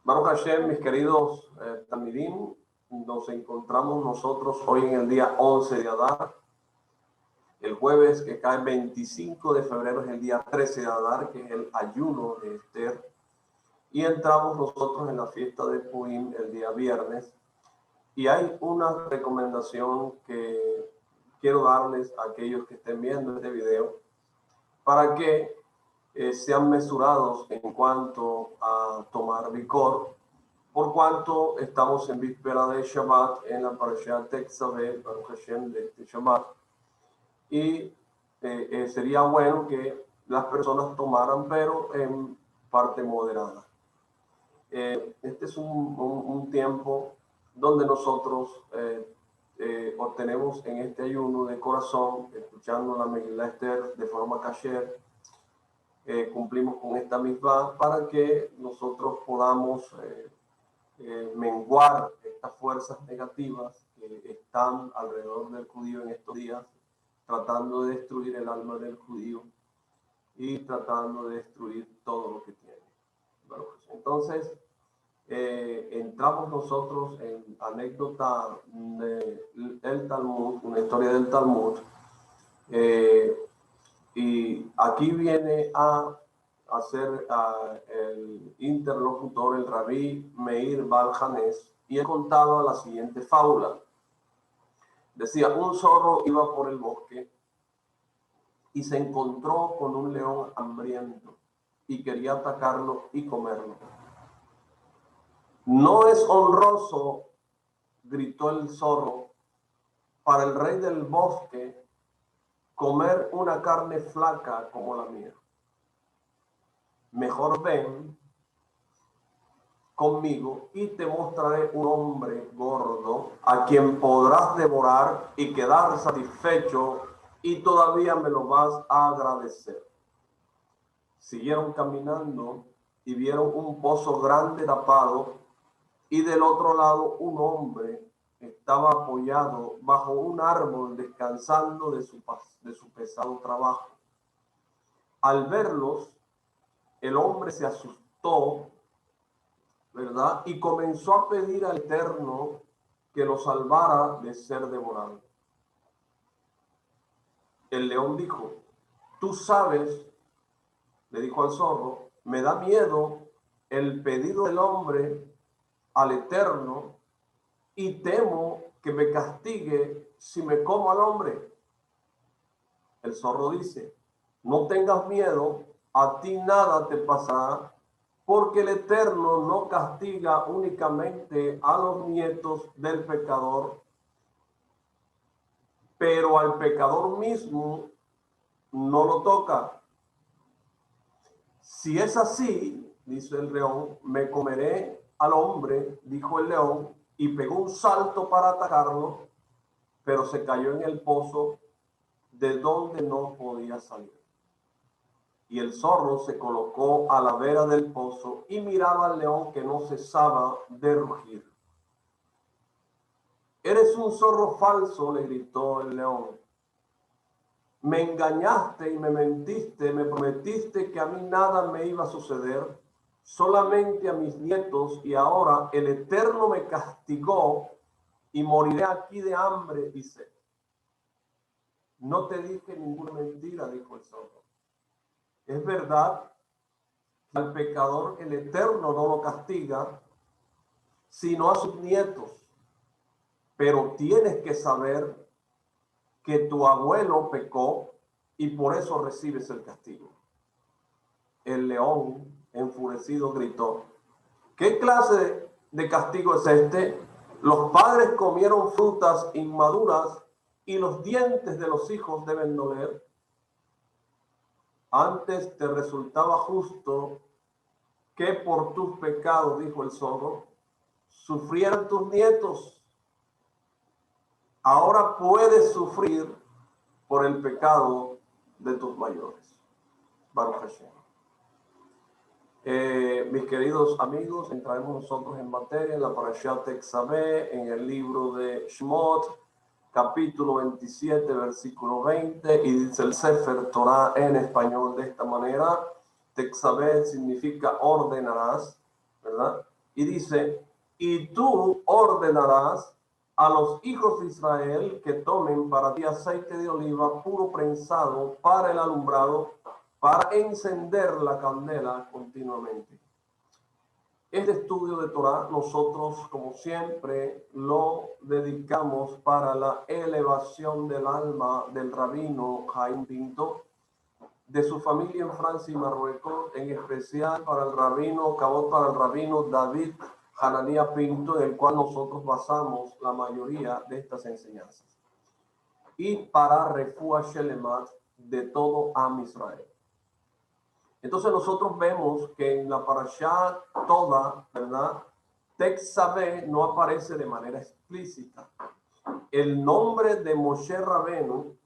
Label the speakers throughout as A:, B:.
A: Baruch Hashem, mis queridos Talmidim, nos encontramos nosotros hoy en el día 11 de Adar. El jueves que cae 25 de febrero es el día 13 de Adar, que es el ayuno de Esther. Y entramos nosotros en la fiesta de Purim el día viernes. Y hay una recomendación que quiero darles a aquellos que estén viendo este video para que sean mesurados en cuanto a tomar licor, por cuanto estamos en víspera de Shabbat en la parasha Tetzaveh, Baruch Hashem, de este Shabbat. Y sería bueno que las personas tomaran, pero en parte moderada. Este es un tiempo donde nosotros obtenemos en este ayuno de corazón, escuchando la Megilá Esther de forma kasher, cumplimos con esta misma para que nosotros podamos menguar estas fuerzas negativas que están alrededor del judío en estos días, tratando de destruir el alma del judío y tratando de destruir todo lo que tiene. Bueno, pues entonces entramos nosotros en anécdota del Talmud, una historia del Talmud, y aquí viene a ser el interlocutor, el rabí Meir Baal Hanés, y él contaba la siguiente fábula. Decía, un zorro iba por el bosque y se encontró con un león hambriento y quería atacarlo y comerlo. No es honroso, gritó el zorro, para el rey del bosque comer una carne flaca como la mía. Mejor ven conmigo y te mostraré un hombre gordo a quien podrás devorar y quedar satisfecho y todavía me lo vas a agradecer. Siguieron caminando y vieron un pozo grande tapado y del otro lado un hombre estaba apoyado bajo un árbol descansando de su pesado trabajo. Al verlos, el hombre se asustó, ¿verdad? Y comenzó a pedir al Eterno que lo salvara de ser devorado. El león dijo, tú sabes, le dijo al zorro, me da miedo el pedido del hombre al Eterno y temo que me castigue si me como al hombre. El zorro dice, no tengas miedo, a ti nada te pasará, porque el Eterno no castiga únicamente a los nietos del pecador, pero al pecador mismo no lo toca. Si es así, dice el león, me comeré al hombre, dijo el león, y pegó un salto para atacarlo, pero se cayó en el pozo de donde no podía salir. Y el zorro se colocó a la vera del pozo y miraba al león que no cesaba de rugir. Eres un zorro falso, le gritó el león. Me engañaste y me mentiste, me prometiste que a mí nada me iba a suceder, solamente a mis nietos, y ahora el Eterno me castigó y moriré aquí de hambre y sed. No te dije ninguna mentira, dijo el zorro. Es verdad que al pecador el Eterno no lo castiga, sino a sus nietos. Pero tienes que saber que tu abuelo pecó y por eso recibes el castigo. El león, enfurecido, gritó, ¿qué clase de castigo es este? Los padres comieron frutas inmaduras y los dientes de los hijos deben doler. Antes te resultaba justo que por tus pecados, dijo el zorro, sufrieran tus nietos. Ahora puedes sufrir por el pecado de tus mayores. Baruch Hashem. Mis queridos amigos, entraremos nosotros en materia en la parasha Tetzaveh, en el libro de Shemot, capítulo 27, versículo 20, y dice el Sefer Torah en español de esta manera. Tetzaveh significa ordenarás, ¿verdad? Y dice, y tú ordenarás a los hijos de Israel que tomen para ti aceite de oliva puro prensado para el alumbrado, para encender la candela continuamente. Este estudio de Torah nosotros, como siempre, lo dedicamos para la elevación del alma del rabino Jaime Pinto, de su familia en Francia y Marruecos, en especial para el rabino Cabot, para el rabino David Hananía Pinto, en el cual nosotros basamos la mayoría de estas enseñanzas, y para Refuah Shelemat de todo Am Israel. Entonces nosotros vemos que en la parashá toda, ¿verdad? Tetzaveh no aparece de manera explícita el nombre de Moshe Rabenu,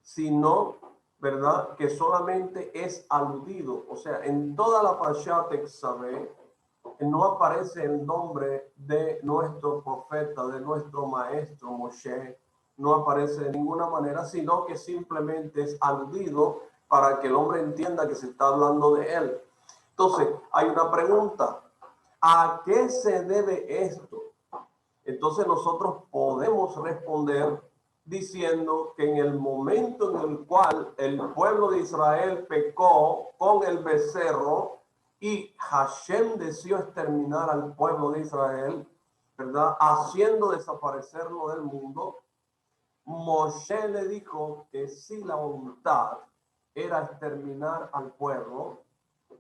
A: sino, ¿verdad?, que solamente es aludido. O sea, en toda la parashá Tetzaveh no aparece el nombre de nuestro profeta, de nuestro maestro Moshe, no aparece de ninguna manera, sino que simplemente es aludido para que el hombre entienda que se está hablando de él. Entonces, hay una pregunta: ¿a qué se debe esto? Entonces nosotros podemos responder diciendo que en el momento en el cual el pueblo de Israel pecó con el becerro y Hashem deseó exterminar al pueblo de Israel, ¿verdad?, haciendo desaparecerlo del mundo, Moshe le dijo que si la voluntad era exterminar al pueblo,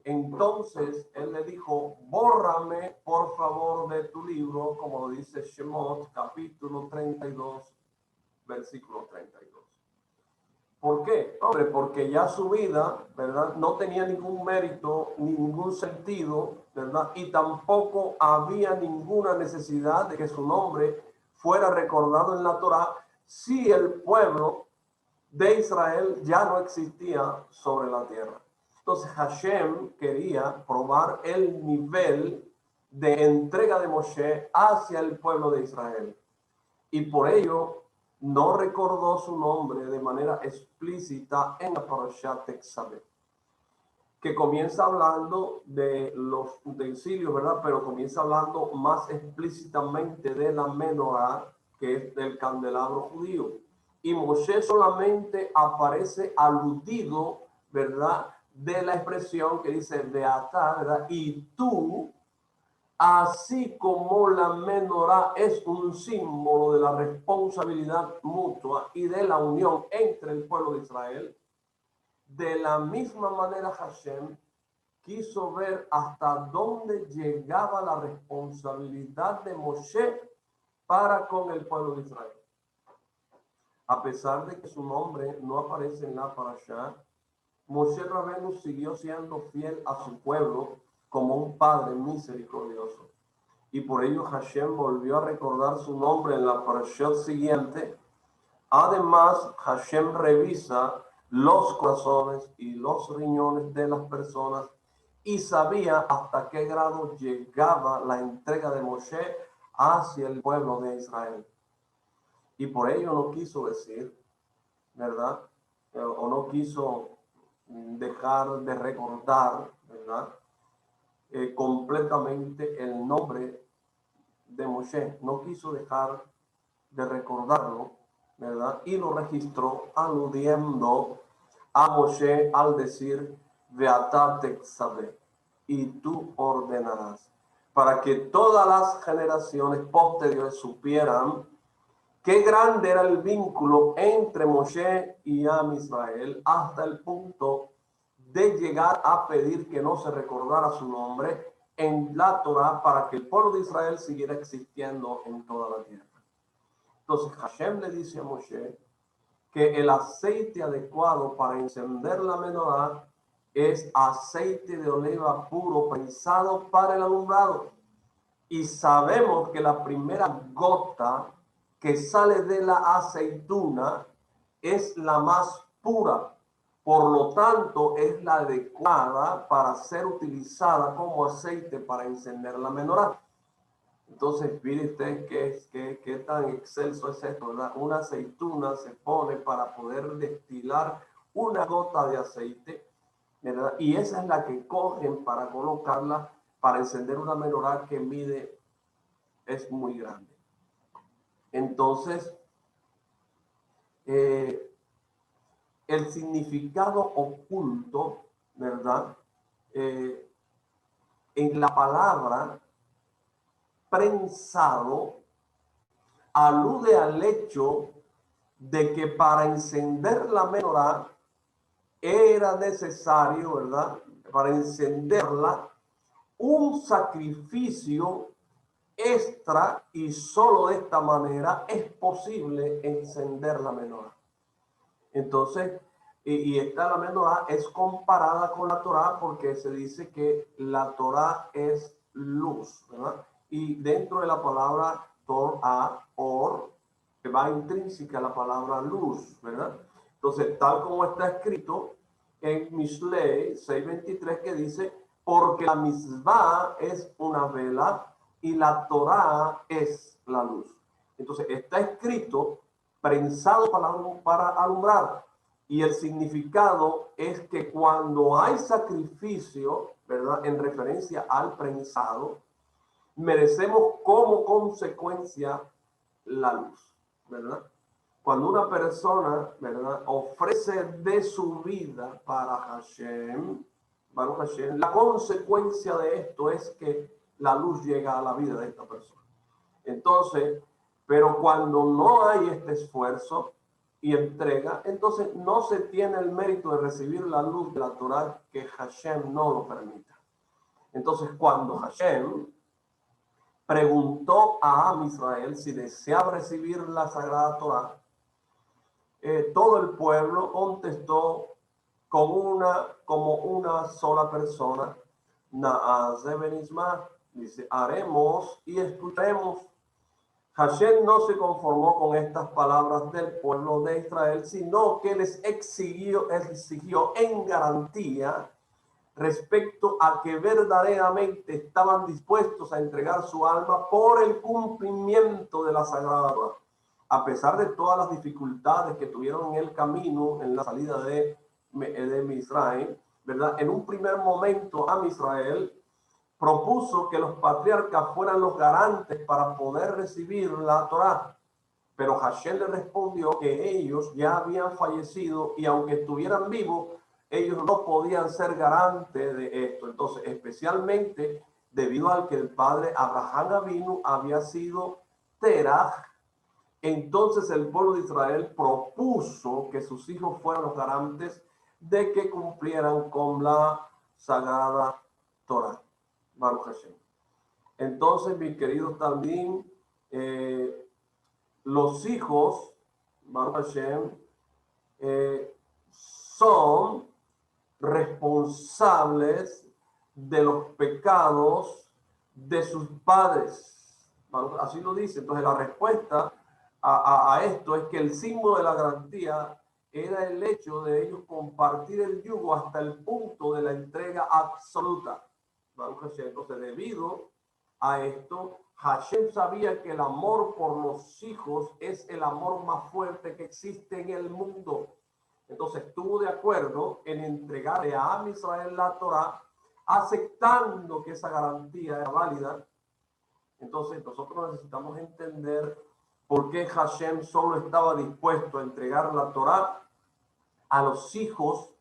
A: entonces él le dijo: bórrame por favor de tu libro, como lo dice Shemot capítulo 32, versículo 32. ¿Por qué? Hombre, porque ya su vida, ¿verdad?, no tenía ningún mérito ni ningún sentido, ¿verdad? Y tampoco había ninguna necesidad de que su nombre fuera recordado en la Torá si el pueblo de Israel ya no existía sobre la tierra. Entonces Hashem quería probar el nivel de entrega de Moshe hacia el pueblo de Israel. Y por ello no recordó su nombre de manera explícita en la parashá Tetzaveh, que comienza hablando de los utensilios, ¿verdad? Pero comienza hablando más explícitamente de la menorá, que es del candelabro judío. Y Moshe solamente aparece aludido, ¿verdad?, de la expresión que dice Beatá, ¿verdad? Y tú, así como la menorá es un símbolo de la responsabilidad mutua y de la unión entre el pueblo de Israel, de la misma manera Hashem quiso ver hasta dónde llegaba la responsabilidad de Moshe para con el pueblo de Israel. A pesar de que su nombre no aparece en la parashá, Moshe Rabenu siguió siendo fiel a su pueblo como un padre misericordioso. Y por ello Hashem volvió a recordar su nombre en la parashá siguiente. Además, Hashem revisa los corazones y los riñones de las personas y sabía hasta qué grado llegaba la entrega de Moshe hacia el pueblo de Israel. Y por ello no quiso decir, ¿verdad?, o no quiso dejar de recordar, ¿verdad?, completamente el nombre de Moshe. No quiso dejar de recordarlo, ¿verdad? Y lo registró aludiendo a Moshe al decir Beatá Tetzaveh, y tú ordenarás, para que todas las generaciones posteriores supieran qué grande era el vínculo entre Moshe y Am Israel, hasta el punto de llegar a pedir que no se recordara su nombre en la Torá para que el pueblo de Israel siguiera existiendo en toda la tierra. Entonces Hashem le dice a Moshe que el aceite adecuado para encender la menorá es aceite de oliva puro prensado para el alumbrado. Y sabemos que la primera gota que sale de la aceituna es la más pura. Por lo tanto, es la adecuada para ser utilizada como aceite para encender la menorá. Entonces, miren ustedes qué tan excelso es esto, ¿verdad? Una aceituna se pone para poder destilar una gota de aceite, ¿verdad? Y esa es la que cogen para colocarla para encender una menorá que mide, es muy grande. Entonces, el significado oculto, ¿verdad? En la palabra prensado alude al hecho de que para encender la menorá era necesario, ¿verdad? Para encenderla, un sacrificio extra, y solo de esta manera es posible encender la menorá. Entonces, y esta la menorá es comparada con la Torá porque se dice que la Torá es luz, ¿verdad? Y dentro de la palabra Torah, que va intrínseca la palabra luz, ¿verdad? Entonces, tal como está escrito en Mishlei 6:23, que dice, porque la misbah es una vela y la Torá es la luz. Entonces, está escrito prensado para alumbrar. Y el significado es que cuando hay sacrificio, ¿verdad? En referencia al prensado, merecemos como consecuencia la luz, ¿verdad? Cuando una persona, ¿verdad?, ofrece de su vida para Hashem, la consecuencia de esto es que la luz llega a la vida de esta persona. Entonces, pero cuando no hay este esfuerzo y entrega, entonces no se tiene el mérito de recibir la luz de la Torah, que Hashem no lo permita. Entonces, cuando Hashem preguntó a Am Israel si deseaba recibir la Sagrada Torah, todo el pueblo contestó como una sola persona, Na'azeh Benizmah, dice, haremos y escucharemos. Hashem no se conformó con estas palabras del pueblo de Israel, sino que les exigió en garantía respecto a que verdaderamente estaban dispuestos a entregar su alma por el cumplimiento de la Sagrada Torah. A pesar de todas las dificultades que tuvieron en el camino, en la salida de Israel, ¿verdad? En un primer momento, Am Israel propuso que los patriarcas fueran los garantes para poder recibir la Torá. Pero Hashem le respondió que ellos ya habían fallecido y aunque estuvieran vivos, ellos no podían ser garantes de esto. Entonces, especialmente debido al que el padre Abraham Avinu había sido Terah, entonces el pueblo de Israel propuso que sus hijos fueran los garantes de que cumplieran con la Sagrada Torá. Baruch Hashem. Entonces, mis queridos también, los hijos, Baruch Hashem, son responsables de los pecados de sus padres. Así lo dice. Entonces, la respuesta a esto es que el símbolo de la garantía era el hecho de ellos compartir el yugo hasta el punto de la entrega absoluta. Entonces, debido a esto, Hashem sabía que el amor por los hijos es el amor más fuerte que existe en el mundo. Entonces estuvo de acuerdo en entregarle a Am Israel la Torah, aceptando que esa garantía era válida. Entonces nosotros necesitamos entender por qué Hashem solo estaba dispuesto a entregar la Torah a los hijos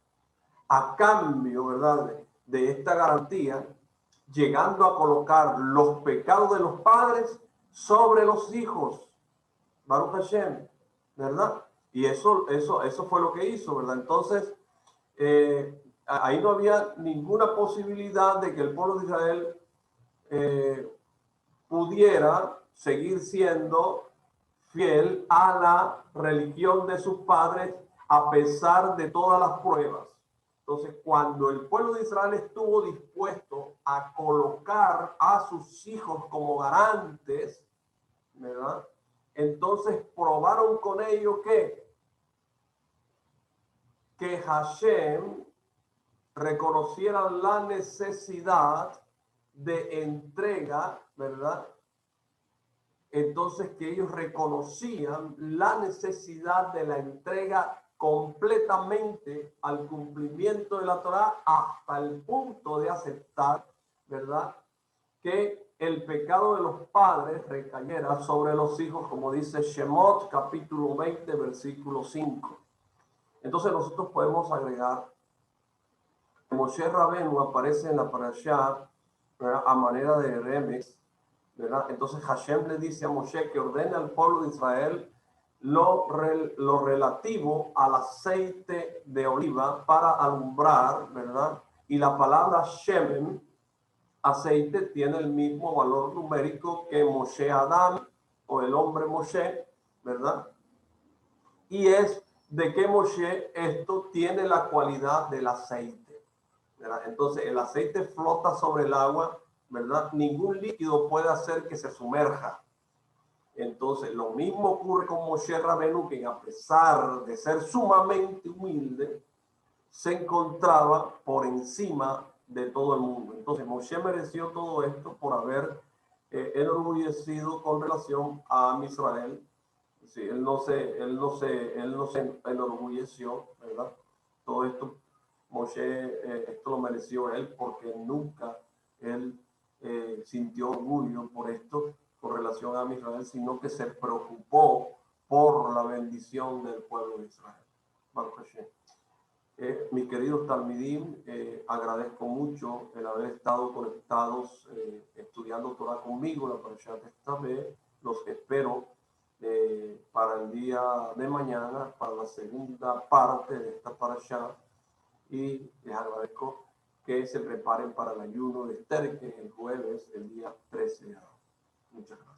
A: a cambio, ¿verdad?, de esta garantía, llegando a colocar los pecados de los padres sobre los hijos. Baruch Hashem, ¿verdad? Y eso fue lo que hizo, ¿verdad? Entonces, ahí no había ninguna posibilidad de que el pueblo de Israel pudiera seguir siendo fiel a la religión de sus padres a pesar de todas las pruebas. Entonces, cuando el pueblo de Israel estuvo dispuesto a colocar a sus hijos como garantes, ¿verdad?, entonces probaron con ello que Hashem reconociera la necesidad de entrega, ¿verdad? Entonces que ellos reconocían la necesidad de la entrega completamente al cumplimiento de la Torá hasta el punto de aceptar, ¿verdad?, que el pecado de los padres recayera sobre los hijos, como dice Shemot, capítulo 20, versículo 5. Entonces nosotros podemos agregar que Moshe Rabenu aparece en la parashá, ¿verdad?, a manera de remix, ¿verdad? Entonces Hashem le dice a Moshe que ordene al pueblo de Israel lo relativo al aceite de oliva para alumbrar, ¿verdad? Y la palabra Shemen, aceite, tiene el mismo valor numérico que Moshe Adam o el hombre Moshe, ¿verdad? Y es de que Moshe esto tiene la cualidad del aceite, ¿verdad? Entonces el aceite flota sobre el agua, ¿verdad? Ningún líquido puede hacer que se sumerja. Entonces lo mismo ocurre con Moshe Rabenu, que a pesar de ser sumamente humilde, se encontraba por encima de todo el mundo. Entonces Moshe mereció todo esto por haber enorgullecido con relación a Israel. Sí, él no se enorgulleció, ¿verdad? Todo esto, Moshe, esto lo mereció él, porque nunca él sintió orgullo por esto con relación a Israel, sino que se preocupó por la bendición del pueblo de Israel. Baruch Hashem. Mis queridos Talmidim, agradezco mucho el haber estado conectados estudiando Torah conmigo, la parashat esta vez. Los espero para el día de mañana, para la segunda parte de esta parashat, y les agradezco que se preparen para el ayuno de Esther, que es el jueves, el día 13. Muchas gracias.